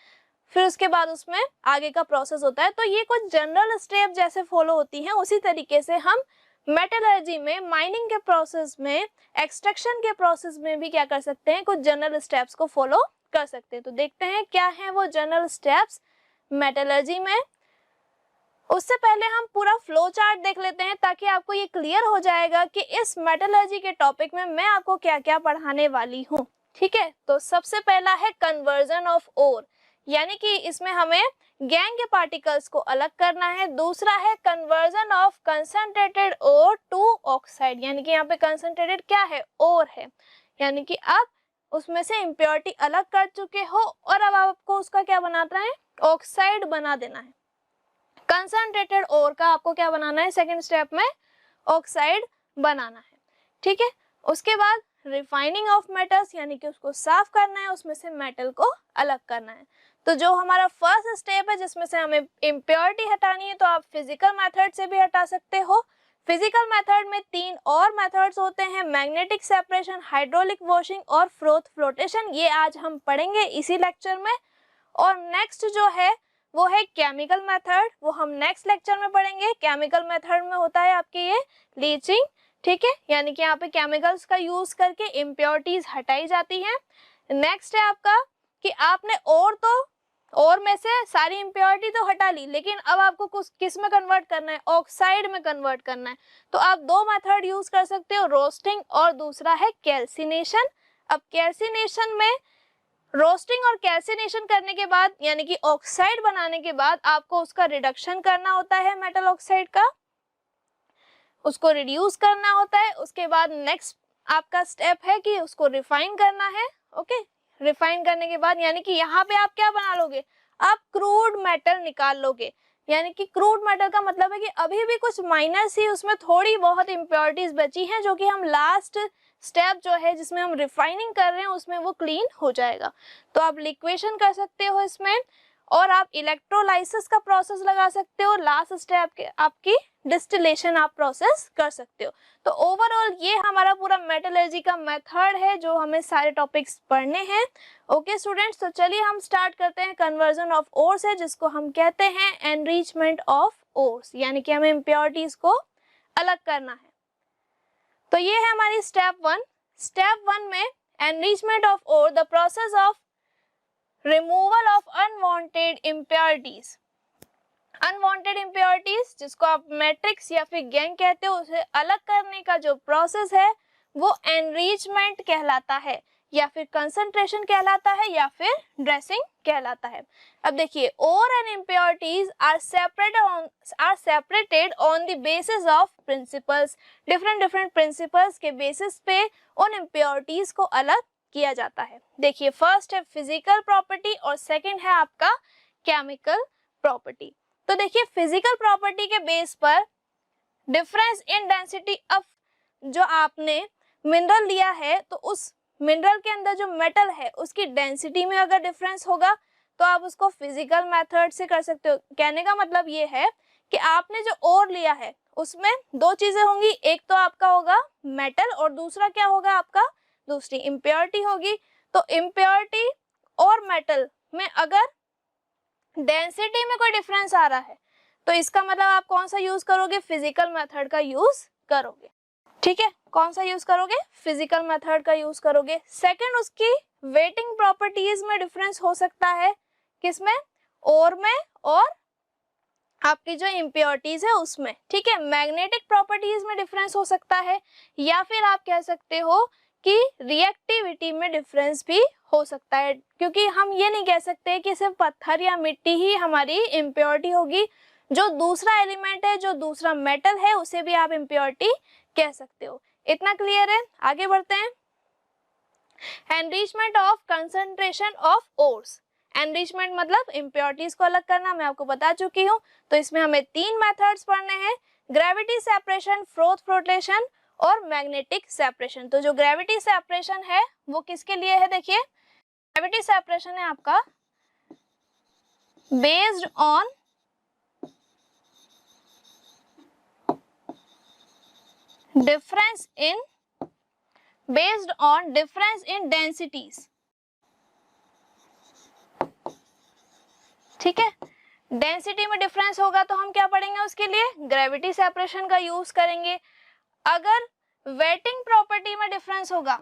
फिर उसके बाद उसमें आगे का प्रोसेस होता है। तो ये कुछ जनरल स्टेप जैसे फॉलो होती हैं, उसी तरीके से हम मेटलर्जी में, माइनिंग के प्रोसेस में, एक्सट्रैक्शन के प्रोसेस में भी क्या कर सकते हैं, कुछ जनरल स्टेप्स को फॉलो कर सकते हैं। तो देखते हैं क्या है वो जनरल स्टेप्स मेटलर्जी में। उससे पहले हम पूरा फ्लो चार्ट देख लेते हैं ताकि आपको ये क्लियर हो जाएगा कि इस मेटलर्जी के टॉपिक में मैं आपको क्या क्या पढ़ाने वाली हूँ। ठीक है, तो सबसे पहला है कन्वर्जन ऑफ ओर, यानी कि इसमें हमें गैंग के पार्टिकल्स को अलग करना है। दूसरा है conversion of concentrated ore to oxide, यानी कि यहाँ पे कंसंट्रेटेड क्या है, ओर है, यानी कि आप उसमें से इम्प्योरिटी अलग कर चुके हो और अब आपको उसका क्या बनाना है, ऑक्साइड बना देना है। कंसंट्रेटेड ओर का आपको क्या बनाना है, सेकंड स्टेप में ऑक्साइड बनाना है। ठीक है, उसके बाद रिफाइनिंग ऑफ मेटल्स, यानी कि उसको साफ करना है, उसमें से मेटल को अलग करना है। तो जो हमारा फर्स्ट स्टेप है जिसमें से हमें इम्प्योरिटी हटानी है, तो आप फिजिकल मेथड से भी हटा सकते हो, फिजिकल मेथड में 3 और मेथड्स होते हैं, मैग्नेटिक सेपरेशन, हाइड्रोलिक वॉशिंग और फ्रोथ फ्लोटेशन। ये आज हम पढ़ेंगे इसी लेक्चर में। और नेक्स्ट जो है वो है केमिकल मेथड, वो हम नेक्स्ट लेक्चर में पढ़ेंगे। केमिकल मेथड में होता है आपके ये लीचिंग, ठीक है, यानी कि यहाँ पे केमिकल्स का यूज करके इम्प्योरिटीज हटाई जाती हैं। नेक्स्ट है आपका कि आपने और में से सारी इम्प्योरिटी तो हटा ली, लेकिन अब आपको किस में कन्वर्ट करना है, ऑक्साइड में कन्वर्ट करना है। तो आप 2 मेथड यूज कर सकते हो, रोस्टिंग और दूसरा है कैल्सिनेशन। अब कैल्सिनेशन में रोस्टिंग और कैल्सिनेशन करने के बाद यानी कि ऑक्साइड बनाने के बाद आपको उसका रिडक्शन करना होता है, मेटल ऑक्साइड का, उसको रिड्यूस करना होता है। उसके बाद नेक्स्ट आपका स्टेप है कि उसको रिफाइन करना है। ओके, रिफाइन करने के बाद यानी कि यहाँ पे आप क्या बना लोगे, आप क्रूड मेटल निकाल लोगे। यानी कि क्रूड मेटल का मतलब है कि अभी भी कुछ माइनर सी उसमें थोड़ी बहुत इम्प्योरिटीज बची हैं, जो कि हम लास्ट स्टेप जो है जिसमें हम रिफाइनिंग कर रहे हैं उसमें वो क्लीन हो जाएगा। तो आप लिक्वेशन कर सकते हो इसमें, और आप इलेक्ट्रोलाइसिस का प्रोसेस लगा सकते हो। लास्ट स्टेप के आपकी डिस्टिलेशन आप प्रोसेस कर सकते हो। तो ओवरऑल ये हमारा पूरा मेटलर्जी का मेथड है जो हमें सारे टॉपिक्स पढ़ने हैं। ओके स्टूडेंट्स, तो चलिए हम स्टार्ट करते हैं। कन्वर्जन ऑफ ओर्स है जिसको हम कहते हैं एनरिचमेंट ऑफ ओर्स, यानी कि हमें इम्प्योरिटीज को अलग करना है। तो ये है हमारी स्टेप 1। स्टेप 1 में enrichment of ore, the process of removal of unwanted impurities. Unwanted impurities जिसको आप मैट्रिक्स या फिर गैंग कहते हो, उसे अलग करने का जो प्रोसेस है वो एनरिचमेंट कहलाता है, या फिर कंसंट्रेशन कहलाता है, या फिर ड्रेसिंग कहलाता है। अब देखिए, ore and impurities are separated on the basis of principles. Different principles के बेसिस पे उन इम्प्योरिटीज को अलग किया जाता है। देखिए, फर्स्ट है फिजिकल प्रॉपर्टी और सेकंड है आपका केमिकल प्रॉपर्टी। तो देखिए, फिजिकल प्रॉपर्टी के बेस पर डिफरेंस इन डेंसिटी ऑफ, जो आपने मिनरल लिया है तो उस मिनरल के अंदर जो मेटल है उसकी डेंसिटी में अगर डिफरेंस होगा तो आप उसको फिजिकल मेथड से कर सकते हो। कहने का मतलब ये है कि आपने जो ओर लिया है उसमें 2 चीजें होंगी, एक तो आपका होगा मेटल और दूसरा क्या होगा आपका, दूसरी इम्प्योरिटी होगी। तो इम्प्योरिटी और मेटल में अगर डेंसिटी में कोई डिफरेंस आ रहा है तो इसका मतलब आप कौन सा यूज करोगे, फिजिकल मेथड का यूज करोगे। ठीक है, कौन सा यूज करोगे, फिजिकल मेथड का यूज करोगे। सेकंड, उसकी वेटिंग प्रॉपर्टीज में डिफरेंस हो सकता है, किसमें, ओर में और आपकी जो इम्प्योरिटीज है उसमें। ठीक है, मैग्नेटिक प्रॉपर्टीज में डिफरेंस हो सकता है, या फिर आप कह सकते हो कि रिएक्टिविटी में डिफरेंस भी हो सकता है, क्योंकि हम ये नहीं कह सकते कि सिर्फ पत्थर या मिट्टी ही हमारी इम्प्योरिटी होगी। जो दूसरा एलिमेंट है, जो दूसरा मेटल है, उसे भी आप इम्प्योरिटी कह सकते हो। इतना क्लियर है, आगे बढ़ते हैं। Enrichment of concentration of ores. Enrichment मतलब इम्प्योरिटीज को अलग करना, मैं आपको बता चुकी हूँ। तो इसमें हमें 3 मेथड्स पढ़ने हैं, ग्रेविटी सेपरेशन, फ्रोथ फ्लोटेशन और मैग्नेटिक सेपरेशन। तो जो ग्रेविटी सेपरेशन है वो किसके लिए है, देखिए, ग्रेविटी सेपरेशन है आपका based on difference in densities. ठीक है, डेंसिटी में डिफरेंस होगा तो हम क्या पढ़ेंगे, उसके लिए ग्रेविटी सेपरेशन का यूज करेंगे। अगर वेटिंग प्रॉपर्टी में डिफरेंस होगा,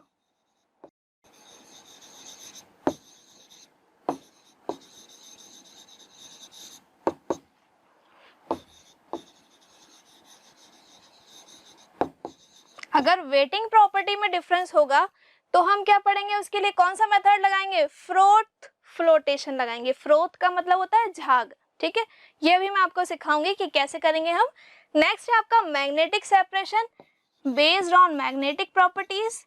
अगर वेटिंग प्रॉपर्टी में डिफरेंस होगा तो हम क्या पढ़ेंगे, उसके लिए कौन सा मेथड लगाएंगे, फ्रोथ फ्लोटेशन लगाएंगे। फ्रोथ का मतलब होता है झाग। ठीक है, ये भी मैं आपको सिखाऊंगी कि कैसे करेंगे हम। नेक्स्ट है आपका magnetic separation based on magnetic properties.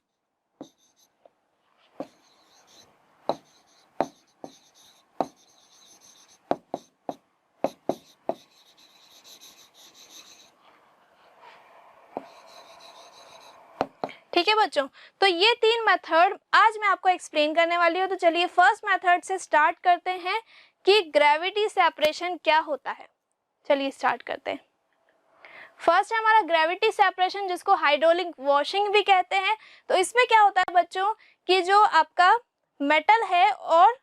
ठीक है बच्चों, तो ये 3 मेथड आज मैं आपको एक्सप्लेन करने वाली हूँ। तो चलिए फर्स्ट मेथड से स्टार्ट करते हैं कि ग्रेविटी सेपरेशन क्या होता है। चलिए स्टार्ट करते हैं। फर्स्ट है हमारा ग्रेविटी सेपरेशन, जिसको हाइड्रोलिक वॉशिंग भी कहते हैं। तो इसमें क्या होता है बच्चों कि जो आपका मेटल है और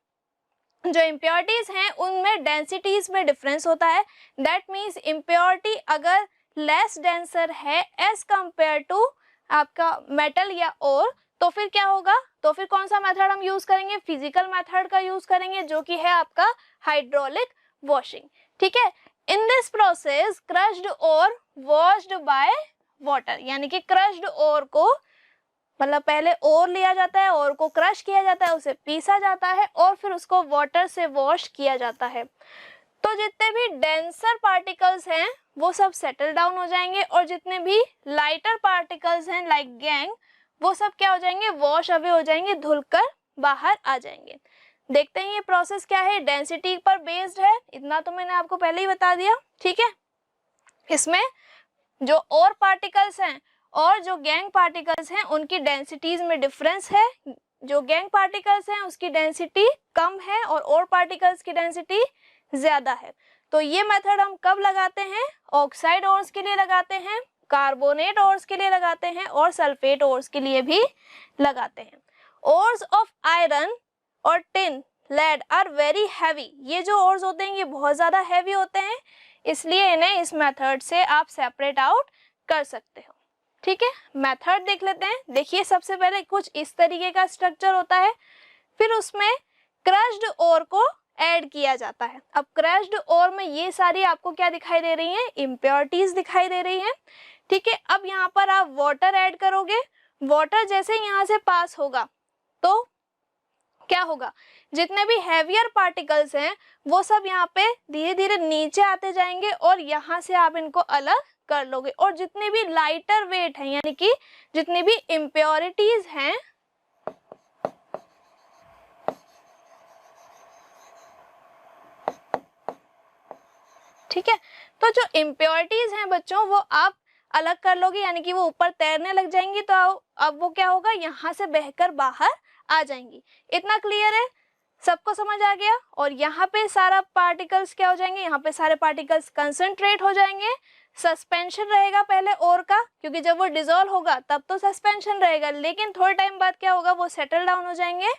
जो इम्प्योरिटीज हैं उनमें डेंसिटीज में डिफरेंस होता है। दैट मीन्स इम्प्योरिटी अगर लेस डेंसर है एज कंपेयर टू आपका मेटल या और, तो फिर क्या होगा, तो फिर कौन सा मेथड हम यूज करेंगे, फिजिकल मेथड का यूज करेंगे, जो कि है आपका हाइड्रोलिक वॉशिंग। ठीक है, इन दिस प्रोसेस क्रश्ड और वॉश्ड बाय वाटर, यानी कि क्रश्ड ओर को मतलब पहले ओर लिया जाता है, ओर को क्रश किया जाता है, उसे पीसा जाता है और फिर उसको वाटर से वॉश किया जाता है। तो जितने भी डेंसर पार्टिकल्स हैं वो सब सेटल डाउन हो जाएंगे और जितने भी लाइटर पार्टिकल्स हैं लाइक गैंग, वो सब क्या हो जाएंगे, वॉश अवे हो जाएंगे, धुलकर बाहर आ जाएंगे। देखते हैं ये प्रोसेस क्या है, डेंसिटी पर बेस्ड है, इतना तो मैंने आपको पहले ही बता दिया। ठीक है, इसमें जो और पार्टिकल्स हैं और जो गैंग पार्टिकल्स हैं उनकी डेंसिटीज में डिफरेंस है। जो गैंग पार्टिकल्स हैं उसकी डेंसिटी कम है और पार्टिकल्स की डेंसिटी ज्यादा है। तो ये मेथड हम कब लगाते हैं, ऑक्साइड ओर्स के लिए लगाते हैं, कार्बोनेट ओर्स के लिए लगाते हैं और सल्फेट ओर्स के लिए भी लगाते हैं। ओर्स ऑफ आयरन और tin, lead are very heavy, ये जो ओर्स होते हैं ये बहुत ज्यादा हैवी होते हैं, इसलिए इन्हें इस मेथड से आप सेपरेट आउट कर सकते हो। ठीक है, मेथड देख लेते हैं। देखिए सबसे पहले कुछ इस तरीके का स्ट्रक्चर होता है, फिर उसमें क्रश्ड ओर को ऐड किया जाता है। अब क्रश्ड ओर में ये सारी आपको क्या दिखाई दे रही हैं, इम्प्योरिटीज दिखाई दे रही हैं। ठीक है, अब यहाँ पर आप वाटर ऐड करोगे, वाटर जैसे यहाँ से पास होगा तो क्या होगा, जितने भी हैवियर पार्टिकल्स हैं वो सब यहाँ पे धीरे धीरे नीचे आते जाएंगे और यहाँ से आप इनको अलग कर लोगे, और जितने भी लाइटर वेट हैं यानी कि जितनी भी इम्प्योरिटीज हैं ठीक है, तो जो इम्प्योरिटीज हैं बच्चों वो आप अलग कर लोगे, यानी कि वो ऊपर तैरने लग जाएंगी, तो अब वो क्या होगा, यहाँ से बहकर बाहर आ जाएंगी। इतना क्लियर है, सबको समझ आ गया। और यहाँ पे सारा पार्टिकल्स क्या हो जाएंगे, यहाँ पे सारे पार्टिकल्स कंसंट्रेट हो जाएंगे, सस्पेंशन रहेगा पहले और का, क्योंकि जब वो डिसॉल्व होगा तब तो सस्पेंशन रहेगा, लेकिन थोड़े टाइम बाद क्या होगा, वो सेटल डाउन हो जाएंगे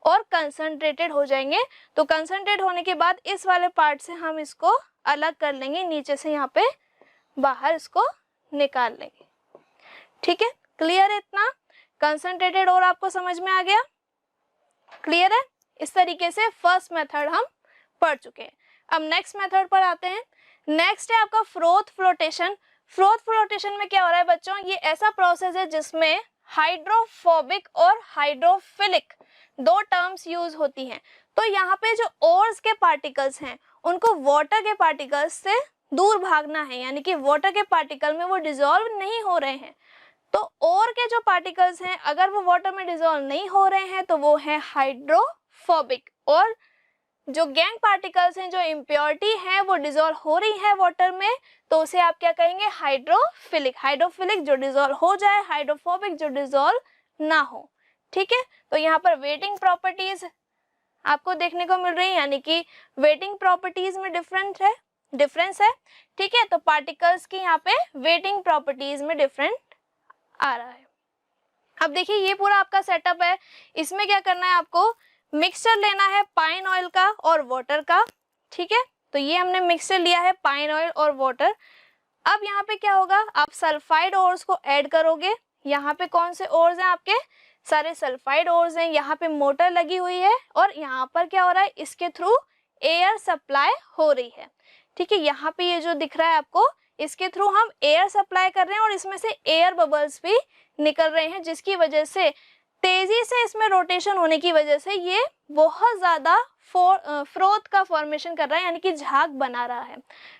और कंसंट्रेटेड हो जाएंगे। तो कंसंट्रेट होने के बाद इस वाले पार्ट से हम इसको अलग कर लेंगे, नीचे से यहाँ पे बाहर इसको निकाल लेंगे। ठीक है, क्लियर है इतना, कंसंट्रेटेड और आपको समझ में आ गया, क्लियर है। इस तरीके से फर्स्ट मेथड हम पढ़ चुके हैं। अब नेक्स्ट मेथड पर आते हैं। नेक्स्ट है आपका फ्रोथ फ्लोटेशन। फ्रोथ फ्लोटेशन में क्या हो रहा है बच्चों, ये ऐसा प्रोसेस है जिसमें हाइड्रोफोबिक और हाइड्रोफिलिक दो टर्म्स यूज होती हैं। तो यहाँ पे जो ओर्स के पार्टिकल्स हैं उनको वाटर के पार्टिकल्स से दूर भागना है, यानी कि वाटर के पार्टिकल में वो डिसॉल्व नहीं हो रहे हैं। तो ओर के जो पार्टिकल्स हैं अगर वो वाटर में डिसॉल्व नहीं हो रहे हैं तो वो है हाइड्रोफोबिक, और जो गैंग पार्टिकल्स हैं, जो इम्प्योरिटी है वो डिसॉल्व हो रही है वाटर में, तो उसे आप क्या कहेंगे, हाइड्रोफिलिक। हाइड्रोफिलिक जो डिसॉल्व हो जाए, हाइड्रोफोबिक जो डिसॉल्व ना हो। ठीक है, तो यहाँ पर वेटिंग प्रॉपर्टीज आपको देखने को मिल रही है, यानी कि वेटिंग प्रॉपर्टीज में डिफरेंस है। ठीक है, तो पार्टिकल्स की यहाँ पे वेटिंग प्रॉपर्टीज में डिफरेंट आ रहा है। अब देखिए ये पूरा आपका सेटअप है, इसमें क्या करना है, आपको मिक्सचर लेना है पाइन ऑयल का और वाटर का। ठीक है, तो ये हमने मिक्सचर लिया है पाइन ऑयल और वाटर। अब यहाँ पे क्या होगा, आप सल्फाइड ओर्स को ऐड करोगे। यहाँ पे कौन से ओर्स हैं, आपके सारे सल्फाइड ओर्स हैं। यहाँ पे मोटर लगी हुई है और यहाँ पर क्या हो रहा है, इसके थ्रू एयर सप्लाई हो रही है। ठीक है, यहाँ पे ये जो दिख रहा है आपको, इसके थ्रू हम एयर सप्लाई कर रहे हैं और इसमें से एयर बबल्स भी निकल रहे हैं, जिसकी वजह से तेजी से इसमें रोटेशन होने की वजह से ये बहुत ज्यादा फ्रोथ का फॉर्मेशन कर रहा है, यानी कि झाग बना रहा है।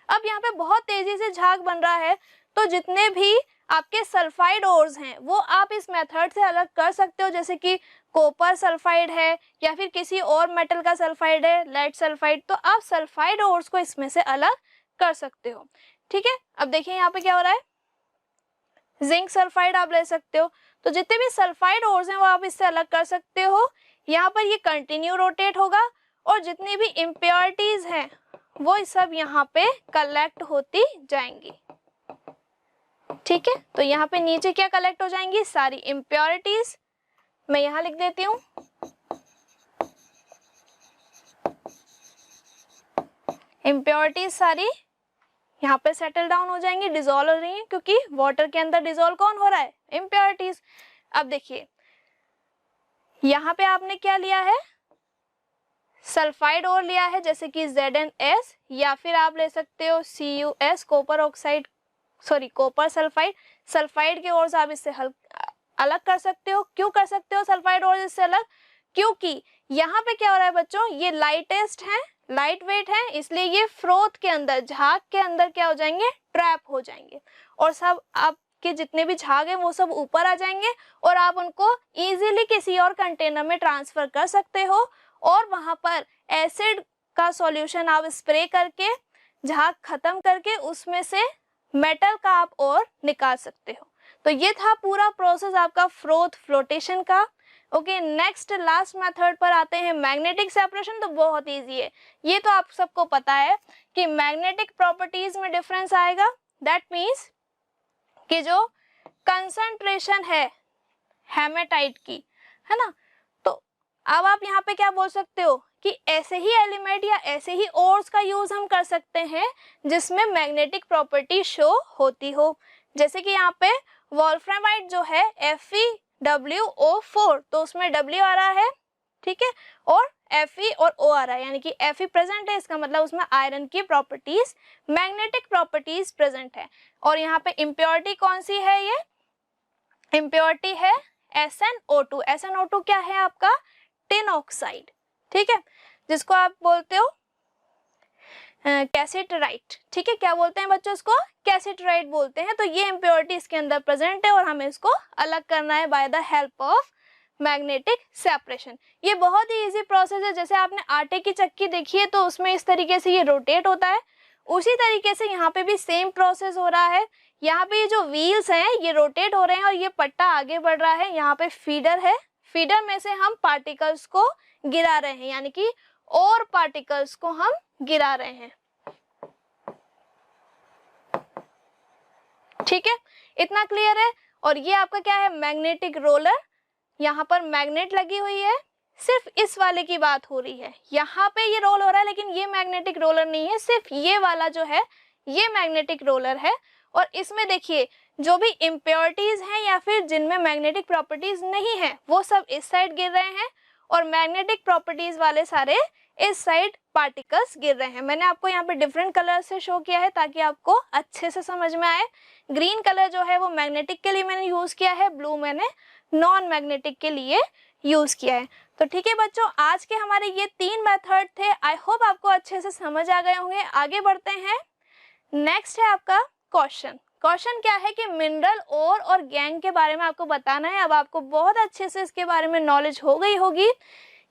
अब यहाँ पे बहुत तेजी से झाग बन रहा है, तो जितने भी आपके सल्फाइड ओर्स हैं वो आप इस मेथड से अलग कर सकते हो, जैसे कि कॉपर सल्फाइड है या फिर किसी और मेटल का सल्फाइड है, लेड सल्फाइड, तो आप सल्फाइड ओर्स को इसमें से अलग कर सकते हो। ठीक है, अब देखिए यहाँ पे क्या हो रहा है, जिंक सल्फाइड आप ले सकते हो। तो जितने भी सल्फाइड ओर्स हैं वो आप इससे अलग कर सकते हो। यहाँ पर ये कंटिन्यू रोटेट होगा और जितनी भी इम्प्योरिटीज हैं वो सब यहाँ पे कलेक्ट होती जाएंगी। ठीक है, तो यहाँ पे नीचे क्या कलेक्ट हो जाएंगी, सारी इम्प्योरिटीज। मैं यहाँ लिख देती हूँ, इम्प्योरिटीज सारी यहाँ पे सेटल डाउन हो जाएंगी, डिजोल्व हो रही है, क्योंकि वाटर के अंदर डिजोल्व कौन हो रहा है, इम्प्योरिटीज। अब देखिए यहाँ पे आपने क्या लिया है, सल्फाइड और लिया है, जैसे कि ZnS, या फिर आप ले सकते हो CuS, copper oxide, sorry copper sulphide. Sulphide के और आप इससे अलग कर सकते हो। क्यों कर सकते हो सल्फाइड और इससे अलग, क्योंकि यहाँ पे क्या हो रहा है बच्चों, ये लाइटेस्ट है, लाइट वेट है, इसलिए ये फ्रोथ के अंदर, झाग के अंदर क्या हो जाएंगे, ट्रैप हो जाएंगे, और सब आपके जितने भी झाग हैं वो सब ऊपर आ जाएंगे, और आप उनको इजीली किसी और कंटेनर में ट्रांसफर कर सकते हो, और वहां पर एसिड का सॉल्यूशन आप स्प्रे करके झाग खत्म करके उसमें से मेटल का आप और निकाल सकते हो। तो ये था पूरा प्रोसेस आपका फ्रोथ फ्लोटेशन का। ओके, नेक्स्ट लास्ट मेथड पर आते हैं, मैग्नेटिक सेपरेशन। तो बहुत इजी है, ये तो आप सबको पता है कि मैग्नेटिक प्रॉपर्टीज में डिफरेंस आएगा। दैट मीन्स कि जो कंसंट्रेशन है हेमेटाइट की, है ना, तो अब आप यहाँ पे क्या बोल सकते हो कि ऐसे ही एलिमेंट या ऐसे ही ओर्स का यूज हम कर सकते हैं जिसमें मैग्नेटिक प्रॉपर्टी शो होती हो। जैसे कि यहाँ पे वोल्फ्रामाइड जो है FeWO4, तो उसमें W आ रहा है, ठीक है, और Fe और O आ रहा है, यानी कि Fe प्रेजेंट है, इसका मतलब उसमें आयरन की प्रॉपर्टीज, मैग्नेटिक प्रॉपर्टीज प्रेजेंट है। और यहाँ पे इम्प्योरिटी कौन सी है, ये इम्प्योरिटी है SnO2। SnO2 क्या है आपका, टिन ऑक्साइड, ठीक है, जिसको आप बोलते हो कैसेटराइट, ठीक है, क्या बोलते हैं बच्चों, इसको कैसेटराइट बोलते हैं। तो ये इम्प्योरिटी इसके अंदर प्रेजेंट है, और हमें इसको अलग करना है by the help of magnetic separation. ये बहुत ही इजी प्रोसेस है। जैसे आपने आटे की चक्की देखी है तो उसमें इस तरीके से ये रोटेट होता है, उसी तरीके से यहाँ पे भी सेम प्रोसेस हो रहा है। यहाँ पे ये जो व्हील्स हैं ये रोटेट हो रहे हैं और ये पट्टा आगे बढ़ रहा है। यहाँ पे फीडर है, फीडर में से हम पार्टिकल्स को गिरा रहे हैं, यानी कि और पार्टिकल्स को हम गिरा रहे हैं, ठीक है, इतना क्लियर है। और ये आपका क्या है, मैग्नेटिक रोलर, यहाँ पर मैग्नेट लगी हुई है, सिर्फ इस वाले की बात हो रही है, यहाँ पे ये रोल हो रहा है, लेकिन ये मैग्नेटिक रोलर नहीं है, सिर्फ ये वाला जो है ये मैग्नेटिक रोलर है। और इसमें देखिए जो भी इम्प्योरिटीज हैं या फिर जिनमें मैग्नेटिक प्रॉपर्टीज नहीं है वो सब इस साइड गिर रहे हैं, और मैग्नेटिक प्रॉपर्टीज वाले सारे इस साइड पार्टिकल्स गिर रहे हैं। मैंने आपको यहाँ पे डिफरेंट कलर से शो किया है ताकि आपको अच्छे से समझ में आए। ग्रीन कलर जो है वो मैग्नेटिक के लिए मैंने यूज किया है, ब्लू मैंने नॉन मैग्नेटिक के लिए यूज किया है। तो ठीक है बच्चों, आज के हमारे ये 3 मेथड थे। आई होप आपको अच्छे से समझ आ गए होंगे। आगे बढ़ते हैं, नेक्स्ट है आपका क्वेश्चन। क्वेश्चन क्या है कि मिनरल ओर और गैंग के बारे में आपको बताना है। अब आपको बहुत अच्छे से इसके बारे में नॉलेज हो गई होगी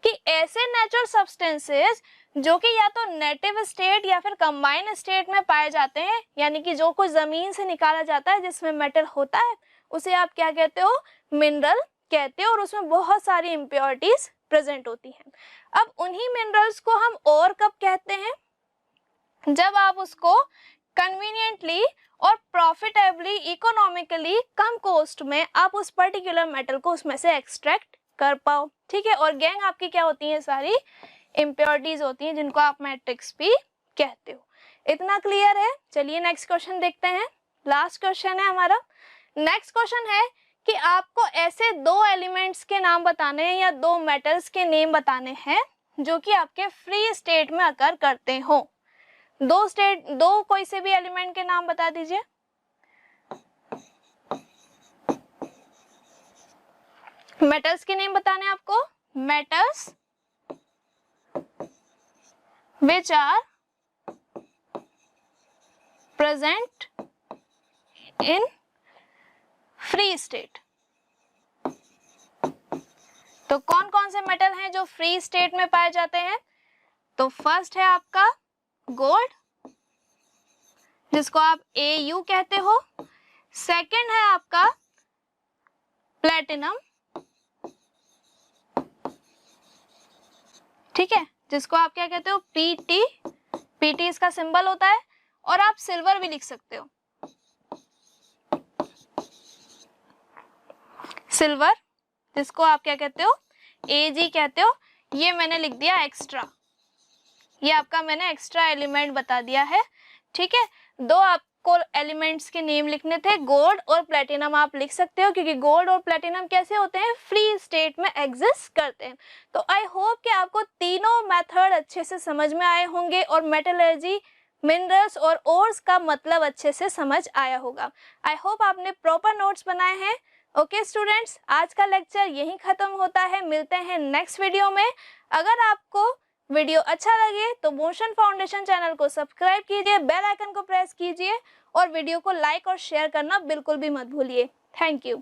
कि ऐसे नेचुरल सब्सटेंसेस जो कि या तो नेटिव स्टेट या फिर कंबाइंड स्टेट में पाए जाते हैं, यानी कि जो कुछ जमीन से निकाला जाता है जिसमें मेटल होता है, उसे आप क्या कहते हो, मिनरल कहते हो, और उसमें बहुत सारी इम्प्योरिटीज प्रेजेंट होती हैं। अब उन्हीं मिनरल्स को हम और कब कहते हैं, जब आप उसको कन्वीनियंटली और प्रॉफिटेबली, इकोनॉमिकली कम कॉस्ट में आप उस पर्टिकुलर मेटल को उसमें से एक्सट्रैक्ट कर पाओ, ठीक है। और गैंग आपकी क्या होती है, सारी इम्प्योरिटीज होती हैं जिनको आप मैट्रिक्स भी कहते हो। इतना क्लियर है। चलिए नेक्स्ट क्वेश्चन देखते हैं, लास्ट क्वेश्चन है हमारा। नेक्स्ट क्वेश्चन है कि आपको ऐसे 2 एलिमेंट्स के नाम बताने हैं या 2 मेटल्स के नेम बताने हैं जो कि आपके फ्री स्टेट में अकर करते हो। 2 कोई से भी एलिमेंट के नाम बता दीजिए। मेटल्स के नेम बताने हैं आपको, metals which are present in free state। तो कौन कौन से मेटल हैं जो फ्री स्टेट में पाए जाते हैं? तो फर्स्ट है आपका गोल्ड, जिसको आप Au कहते हो। सेकंड है आपका प्लेटिनम, ठीक है, जिसको आप क्या कहते हो, Pt। Pt इसका सिंबल होता है, और आप सिल्वर भी लिख सकते हो। सिल्वर, जिसको आप क्या कहते हो, Ag कहते हो। ये मैंने लिख दिया एक्स्ट्रा, ये आपका मैंने एक्स्ट्रा एलिमेंट बता दिया है, ठीक है। दो आपको एलिमेंट्स के नेम लिखने थे, गोल्ड और प्लेटिनम आप लिख सकते हो, क्योंकि गोल्ड और प्लेटिनम कैसे होते हैं, फ्री स्टेट में एग्जिस्ट करते हैं। तो आई होप कि आपको तीनों मेथड अच्छे से समझ में आए होंगे और मेटलर्जी, मिनरल्स और ओर्स का मतलब अच्छे से समझ आया होगा। आई होप आपने प्रॉपर नोट्स बनाए हैं। ओके स्टूडेंट्स, आज का लेक्चर यहीं खत्म होता है, मिलते हैं नेक्स्ट वीडियो में। अगर आपको वीडियो अच्छा लगे तो मोशन फाउंडेशन चैनल को सब्सक्राइब कीजिए, बेल आइकन को प्रेस कीजिए और वीडियो को लाइक और शेयर करना बिल्कुल भी मत भूलिए। Thank you.